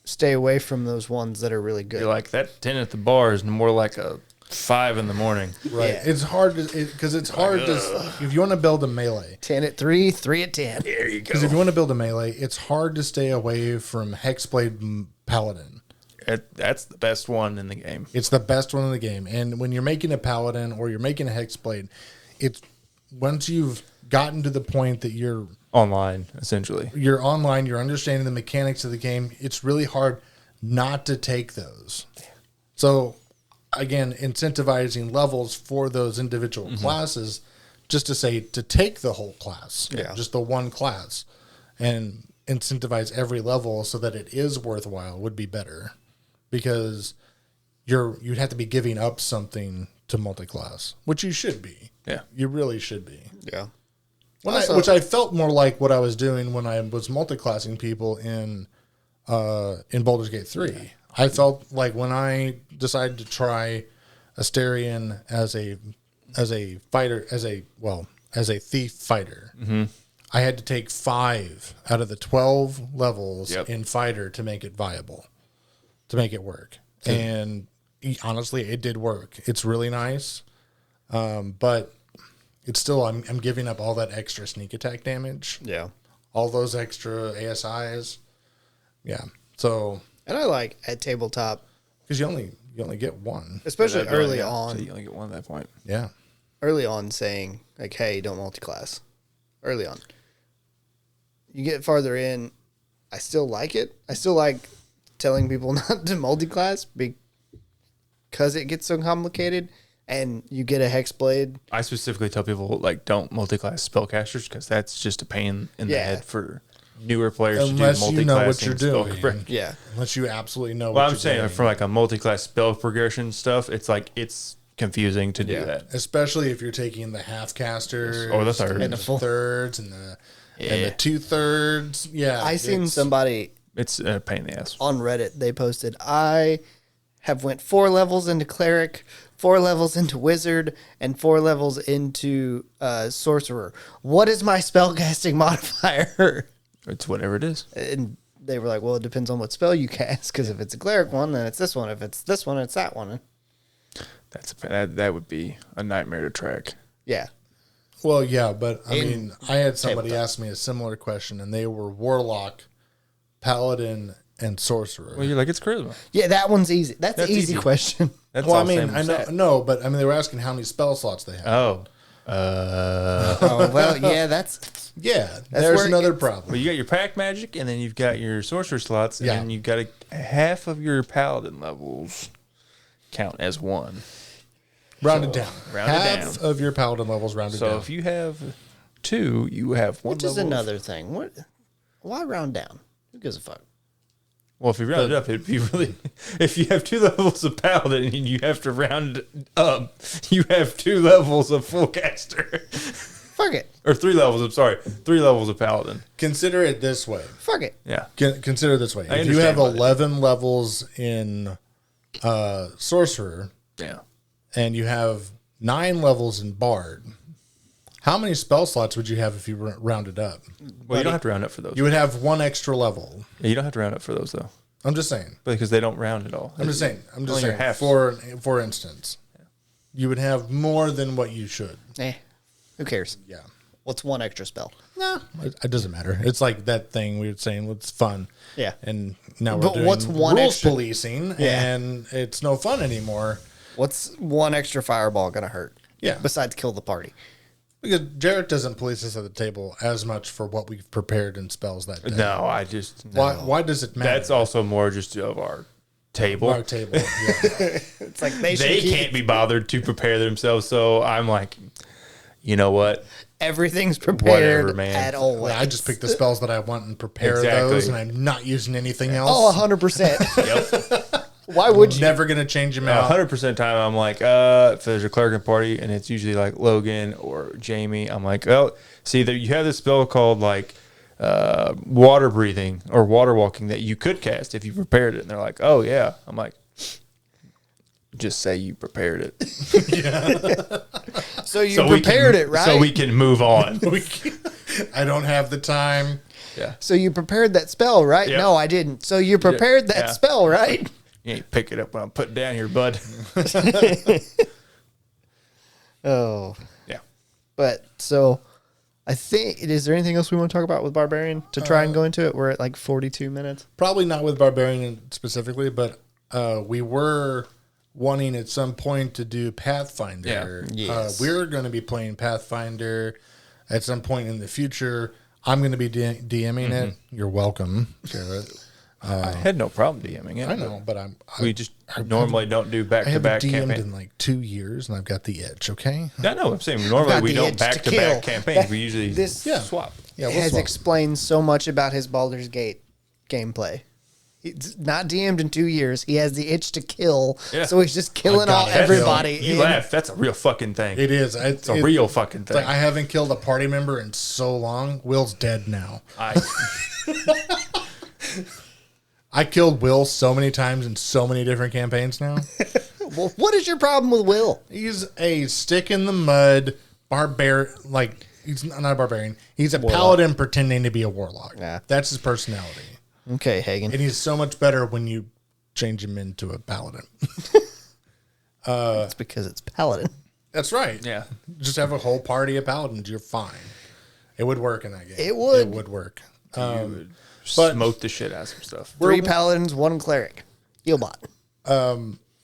stay away from those ones that are really good. You're like, that 10 at the bar is more like a 5 in the morning. Right. Yeah. It's hard because it's hard to if you want to build a melee. 10 at 3, 3 at 10. There you go. Because if you want to build a melee, it's hard to stay away from Hexblade Paladin. That's the best one in the game. It's the best one in the game. And when you're making a Paladin or you're making a Hexblade, it's once you've gotten to the point that you're Online, essentially. online, you're understanding the mechanics of the game, it's really hard not to take those. So again, incentivizing levels for those individual classes, just to say to take the whole class, just the one class, and incentivize every level so that it is worthwhile would be better, because you'd have to be giving up something to multi-class, which you should be. Yeah. You really should be. Yeah. Which I felt more like what I was doing when I was multi-classing people in Baldur's Gate 3. I felt like when I decided to try Asterion as a fighter, as a thief fighter, I had to take 5 out of the 12 levels in fighter to make it viable, to make it work. And honestly, it did work. It's really nice, but it's still I'm giving up all that extra sneak attack damage, all those extra ASIs, So And I like at tabletop, because you only get one, especially That'd be early like, on. So you only get one at that point. Early on saying like, hey, don't multi-class. Early on. You get farther in, I still like it. I still like telling people not to multi-class because it gets so complicated and you get a Hexblade. I specifically tell people, like, don't multi-class spellcasters, because that's just a pain in the head for newer players unless to do you know what multi-classing you're spell doing. progression. Yeah. Unless you absolutely know. Well, what I'm you're saying doing. for like a multi-class spell progression stuff, it's like it's confusing to do that. Especially if you're taking the half casters Or the third. and the full thirds and the 2/3. Yeah, I seen it's- somebody It's a pain in the ass. on Reddit, they posted, I have went 4 levels into Cleric, 4 levels into Wizard, and 4 levels into Sorcerer. What is my spellcasting modifier? It's whatever it is. And they were like, well, it depends on what spell you cast, because if it's a Cleric one, then it's this one. If it's this one, it's that one. That would be a nightmare to track. Yeah. Well, yeah, but I In mean, I had somebody tabletop. ask me a similar question, and they were warlock, paladin, and sorcerer. Well, you're like, it's charisma. Yeah, that one's easy. That's That's an easy easy. question. That's well, I all mean, same I know, stat. no, but I mean, they were asking how many spell slots they have. Oh. Oh, well, yeah, that's Yeah, That's there's where it another gets- Well, problem. you got your pack magic, and then you've got your sorcerer slots, and Yeah. then you've got half of your paladin levels count as one. Rounded down. rounded Half down. of your paladin levels rounded So down. if you have 2, you have one which is level. another thing. What? Why round down? Who gives a fuck? Well, if you round it up, it'd be really. If you have 2 levels of paladin and you have to round up, you have 2 levels of full caster. Fuck it. Or 3 levels, I'm sorry. 3 levels of paladin. Consider it this way. Fuck it. Yeah. Consider it this way. I If you have understand why 11 levels in sorcerer Yeah. and you have 9 levels in bard, how many spell slots would you have if you rounded up? Well, you don't have to round up for those. You would have 1 extra level. Yeah, you don't have to round up for those, though. I'm just saying. Because they don't round at all. I'm just saying. Only your halves. For instance, you would have more than what you should. Who cares? Yeah. What's one extra spell? No, it doesn't matter. It's like that thing we were saying. It's fun. Yeah. And now we're But doing what's one rules extra- policing, Yeah. and it's no fun anymore. What's one extra fireball gonna hurt? Yeah. Besides kill the party. Because Jarrett doesn't police us at the table as much for what we've prepared in spells that day. No, I just. Why does it matter? That's also more just of our table. Our table. Yeah. It's like They should keep- can't be bothered to prepare themselves, so I'm like, you know what? Everything's prepared Whatever, man. at all. I just pick the spells that I want and prepare Exactly. those, and I'm not using anything else. Oh, 100%. Yep. Why would you? Never gonna change them out. 100% of the time, I'm like, if there's a cleric party and it's usually like Logan or Jamie, I'm like, oh, see, that you have this spell called like water breathing or water walking that you could cast if you prepared it. And they're like, oh, yeah. I'm like, just say you prepared it. So you So we prepared can- it, right? So we can move on. I don't have the time. Yeah. So you prepared that spell, right? Yep. No, I didn't. So you prepared that Yeah. spell, right? You ain't pick it up when I'm putting down here, bud. Oh. Yeah. But so I think, is there anything else we want to talk about with Barbarian to try and go into it? We're at like 42 minutes. Probably not with Barbarian specifically, but we were wanting at some point to do Pathfinder. Yeah. Yes. We're going to be playing Pathfinder at some point in the future. I'm going to be DMing it. You're welcome, Garrett. I had no problem DMing it. I know, but We just normally don't do I back to haven't back DM'd campaigns. in like 2 years, and I've got the itch. Okay. I know. I'm saying normally got we the don't itch to back to back kill. campaigns. We usually This- Yeah. swap. Yeah, It we'll has swap. explained so much about his Baldur's Gate gameplay. He's not DM'd in 2 years. He has the itch to kill, Yeah. so he's just killing I all got it. everybody. You in- laugh. That's a real fucking thing. It is. It's a real fucking It's thing. like I haven't killed a party member in so long. Will's dead now. I killed Will so many times in so many different campaigns now. Well, what is your problem with Will? He's a stick in the mud barbarian. Like he's not a barbarian. He's a paladin pretending to be a warlock. Yeah. That's his personality, Okay, Hagen. and he's so much better when you change him into a paladin. It's because it's Paladin. That's right. Yeah. Just have a whole party of paladins. You're fine. It would work in that game. It would. It would work. But But- smoke the shit out of some stuff. 3 Paladins, 1 Cleric. Healbot.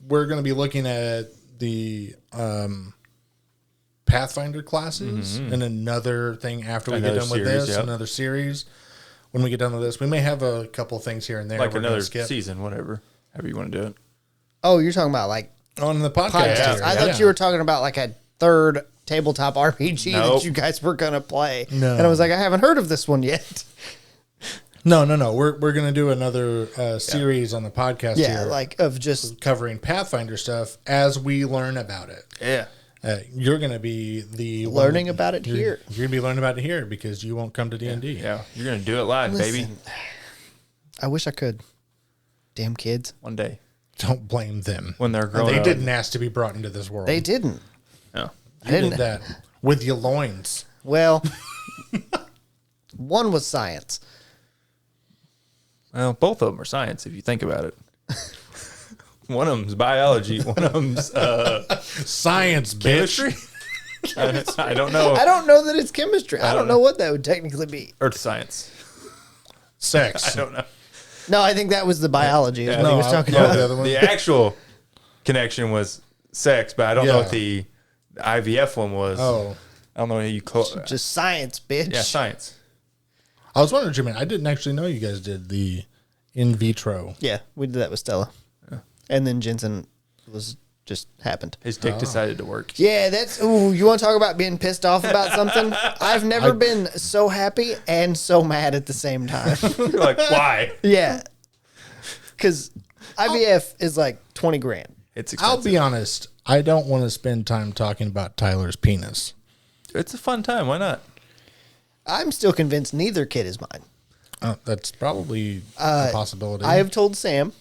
We're going to be looking at the Pathfinder classes and another thing after we Another get done with series, this, yep. another series. When we get done with this, we may have a couple things here and there. Like we're gonna another skip season, whatever. However you want to do it. Oh, you're talking about like on the podcast. podcast. here, I yeah. thought you were talking about like a third tabletop RPG Nope. that you guys were going to play. No. And I was like, I haven't heard of this one yet. No. We're going to do another series on the podcast Yeah, here, like of just covering Pathfinder stuff as we learn about it. Yeah. You're going to be the learning about it here. You're going to be learning about it here because you won't come to D&D. Yeah. You're going to do it live, baby. Listen, I wish I could. Damn kids. One day. Don't blame them. When they're grown They up. didn't ask to be brought into this world. They didn't. Yeah. You did that with your loins. Well, one was science. Well, both of them are science if you think about it. One of them's biology. One of them's Science, bitch. chemistry. I don't know. I don't know that it's chemistry. I don't know what that would technically be. Earth science. Sex. I don't know. No, I think that was the biology is what he was talking no, about. the other one. The actual connection was sex, but I don't know Yeah. what the IVF one was. Oh. I don't know how you call it. Just science, bitch. Yeah, science. I was wondering, Jimmy, I didn't actually know you guys did the in vitro. Yeah, we did that with Stella. And then Jensen was just happened. His dick decided to work. Yeah, that's ooh, you want to talk about being pissed off about something? I've never been so happy and so mad at the same time. You're like, why? Yeah. Cuz IVF is like 20 grand. It's I'll expensive. be honest, I don't want to spend time talking about Tyler's penis. It's a fun time. Why not? I'm still convinced neither kid is mine. That's probably a possibility. I have told Sam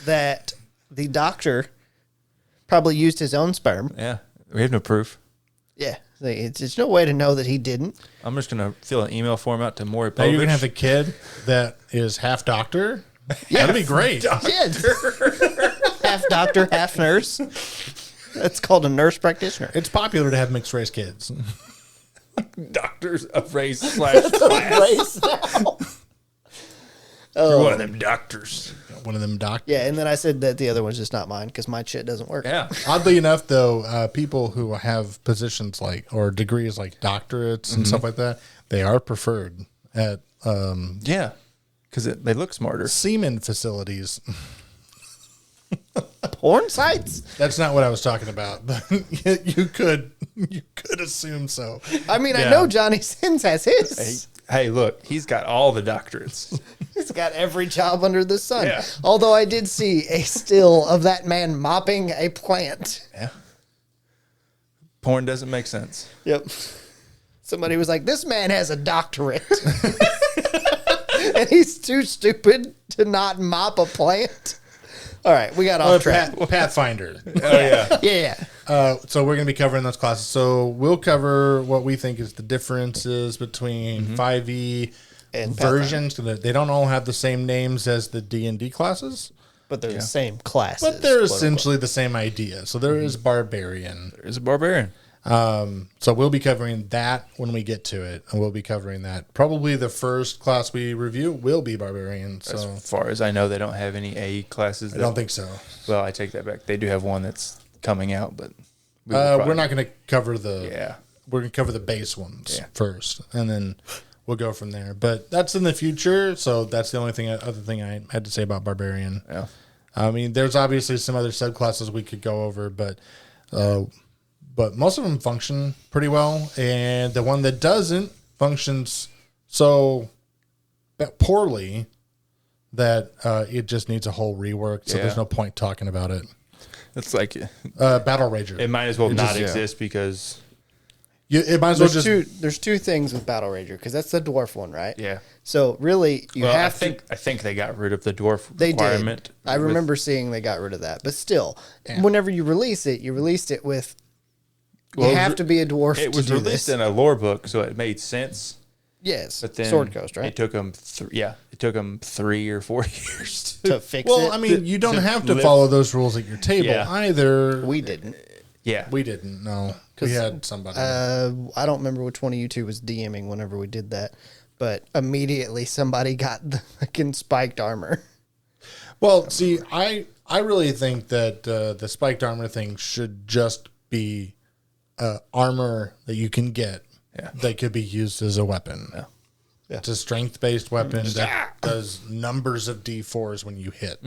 that the doctor probably used his own sperm. Yeah. We have no proof. Yeah. It's no way to know that he didn't. I'm just going to fill an email form out to Maury Now you're Povich. gonna have a kid that is half doctor. That'd be great. Yeah. Half doctor, half nurse. That's called a nurse practitioner. It's popular to have mixed race kids. doctors of race / class. You're one of them doctors. One of them doctors. Yeah, and then I said that the other one's just not mine because my shit doesn't work. Yeah. Oddly enough, though, people who have positions like or degrees like doctorates and stuff like that, they are preferred at Yeah. Because they look smarter. semen facilities. Porn sites? That's not what I was talking about, but you could assume so. I mean, I Yeah. know Johnny Sins has his. Hey, look, he's got all the doctorates. He's got every job under the sun. Yeah. Although I did see a still of that man mopping a plant. Yeah. Porn doesn't make sense. Yep. Somebody was like, this man has a doctorate. And he's too stupid to not mop a plant. All right, we got off track. Pathfinder. Oh, yeah. Yeah. So we're going to be covering those classes. So we'll cover what we think is the differences between 5e And versions. They don't all have the same names as the D&D classes, But they're the same classes. but they're quote, unquote. essentially the same idea. So there is Barbarian. There's a barbarian. So we'll be covering that when we get to it, and we'll be covering that. Probably the first class we review will be Barbarian. So As far as I know, they don't have any AE classes. I don't think so. Well, I take that back. They do have one that's coming out, but we will probably- We're not going to cover the. Yeah. We're going to cover the base ones Yeah. first, and then we'll go from there. But that's in the future, so that's the only other thing I had to say about Barbarian. Yeah. I mean, there's obviously some other subclasses we could go over, but most of them function pretty well, and the one that doesn't functions so poorly that it just needs a whole rework. So Yeah. there's no point talking about it. It's like Battle Rager. it might as well It not just- yeah. exist because It might as well There's two things with Battle Rager because that's the dwarf one, right? yeah. So really, you Well, have I think they got rid of the dwarf They requirement. did. I with- remember seeing they got rid of that, but still, whenever you release it, you released it with. Well, You it was have re- to be a dwarf. It was to do released this. in a lore book, so it made sense. Yes, But then Sword Coast, right? It took them, it took them 3 or 4 years. To fix Well, it. I mean, you don't have to live- follow those rules at your table Yeah. either. We didn't. Yeah, We didn't. No, we had somebody. I don't remember which one of you two was DMing whenever we did that, but immediately somebody got the fucking spiked armor. Well, see, I really think that the spiked armor thing should just be armor that you can get that could be used as a weapon. Yeah. It's a strength-based weapon that does numbers of D4s when you hit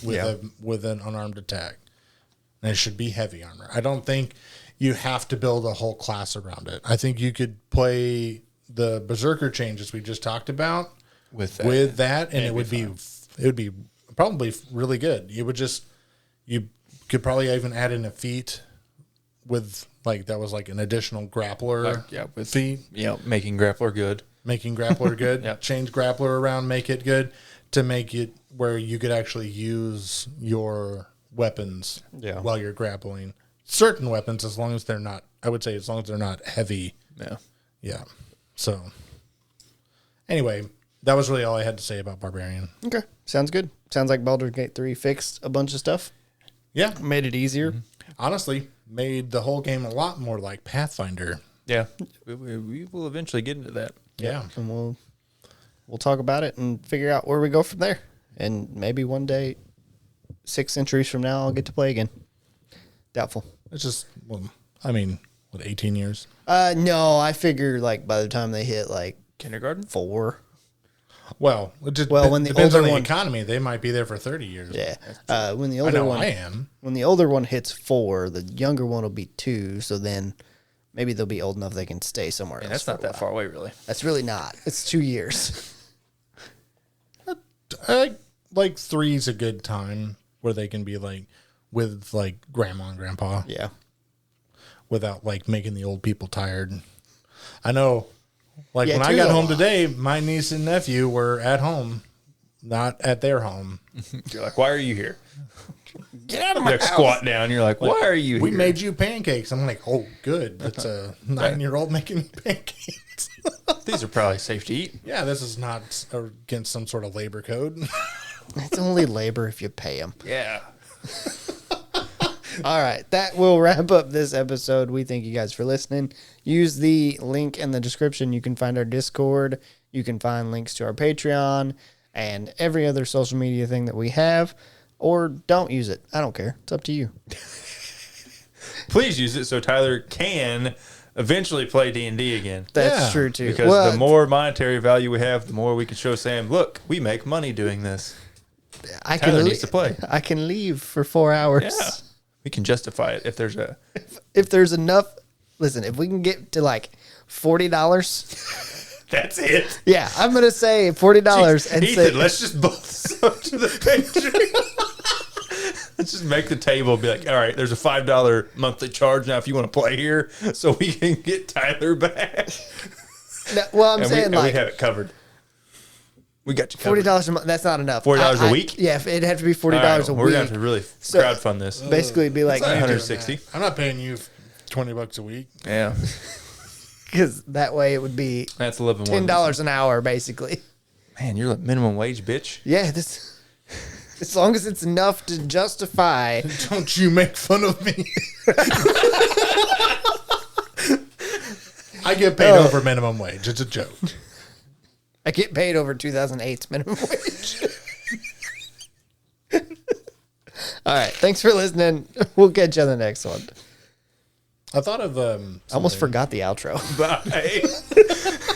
with an unarmed attack. And it should be heavy armor. I don't think you have to build a whole class around it. I think you could play the Berserker changes we just talked about with that, and it would be probably really good. You could probably even add in a feat with that was like an additional grappler with feat, making grappler good. making grappler good. Yep. Change grappler around, make it good to make it where you could actually use your weapons while you're grappling. Certain weapons, as long as they're not, I would say, as long as they're not heavy. Yeah. Yeah. So, anyway, that was really all I had to say about Barbarian. Okay, sounds good. Sounds like Baldur's Gate 3 fixed a bunch of stuff, Yeah. made it easier. Honestly, made the whole game a lot more like Pathfinder. Yeah, we will eventually get into that. Yeah. And we'll talk about it and figure out where we go from there. And maybe one day, 6 centuries from now, I'll get to play again. Doubtful. It's just, well, I mean, what, 18 years? No, I figure like by the time they hit like Kindergarten? 4. Well, it just Well, when the depends on older the one- economy. They might be there for 30 years. Yeah. When the I older know one I am. when the older one hits 4, the younger one will be 2, so then maybe they'll be old enough they can stay somewhere else. That's not that far away, really. That's really not. It's 2 years. Like 3's a good time where they can be like with like grandma and grandpa Yeah. without like making the old people tired. I know, like Yeah, when I 2's got a home lot. today, my niece and nephew were at home, not at their home. You're like, why are you here? Get out of You my like house. squat down. You're like, why are you We here? made you pancakes. I'm like, oh, good. That's a 9-year-old making me pancakes. These are probably safe to eat. Yeah, this is not against some sort of labor code. It's only labor if you pay them. Yeah. All right, that will wrap up this episode. We thank you guys for listening. Use the link in the description. You can find our Discord. You can find links to our Patreon and every other social media thing that we have. Or don't use it. I don't care. It's up to you. Please use it so Tyler can eventually play D&D again. That's Yeah, true, too. Because Well, the more monetary value we have, the more we can show Sam, look, we make money doing this. I Tyler can needs to play. I can leave for 4 hours. Yeah. We can justify it if there's a... If there's enough, listen, if we can get to like $40, That's it. yeah, I'm going to say $40 and Ethan, say, let's just both sub to the Patreon. Let's just make the table be like, all right, there's a $5 monthly charge now if you want to play here so we can get Tyler back. No, well, I'm And saying we like have it covered. We got you covered. $40 a month. That's not enough. $40 a week? Yeah, it'd have to be $40 All right, a we're week. going to have to really So- crowdfund this. Basically, it'd be like, I ain't doing 160. that. I'm not paying you $20 a week. Yeah. because that way it would be That's 11 $10 an hour, basically. Man, you're like minimum wage, bitch. Yeah, this. As long as it's enough to justify. Don't you make fun of me. I get paid over minimum wage. It's a joke. I get paid over 2008's minimum wage. All right, thanks for listening. We'll catch you on the next one. I thought of I almost forgot the outro. Bye.